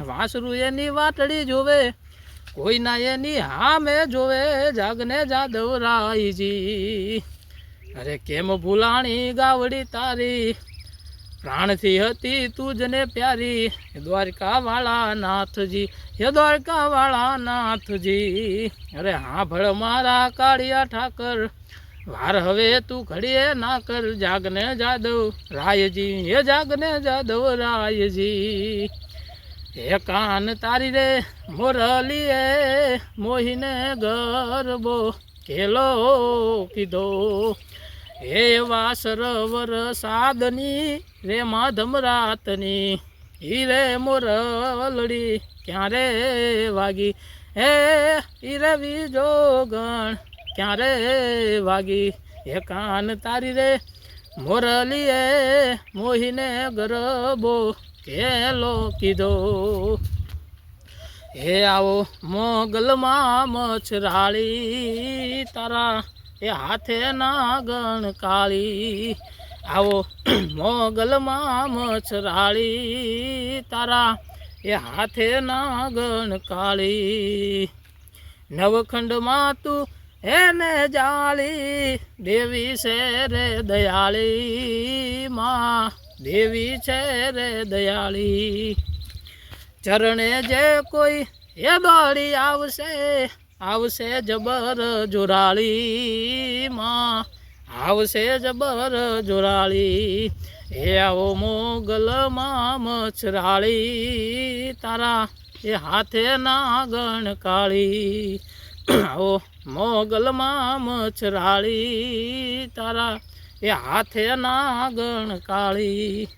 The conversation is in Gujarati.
વાંસરું એની વાટડી જોવે, કોઈના એની હામે જોવે જાગને જાદવરાયજી। અરે કેમ ભૂલાણી ગાવડી તારી, પ્રાણથી હતી તુજને પ્યારી, દ્વારકા વાળા નાથજી, હે દ્વારકા વાળા નાથજી। અરે હા ભળ મારા કાળિયા ઠાકર, વાર હવે તું ઘડીએ ના કર, જાગને જાદવ રાયજી, હે જાગને જાદવ રાયજી। હે કાન તારી રે મોરલીએ, મોહીને ગરબો કેલો કીધો, હે એવા સરવર સાદની રે માધમ રાતની, ઈ રે મોરલડી ક્યાં રે વાગી, હે ઈ રે વિજોગણ ક્યાં રે વાગી। હે કાન તારી રે મોરલીએ, મોહીને ગરબો કેલો કીધો, હે આવો મોગલમાં મછરાળી, તારા એ હાથે નાગણ કાળી, આવો મોગલમાં મછરાળી, તારા એ હાથે નાગણ કાળી। નવખંડમાં તું એને જાળી, દેવી છે રે દયાળી, માં દેવી છે રે દયાળી। ચરણે જે કોઈ એ દોડી આવશે, આવશે જબર જોરાળી, માં આવશે જબર જોરાળી। હે આવો મોગલમાં મછરાળી, તારા એ હાથે નાગણ કાળી, આવો મોગલમાં મછરાળી, તારા એ હાથે નાગણ કાળી।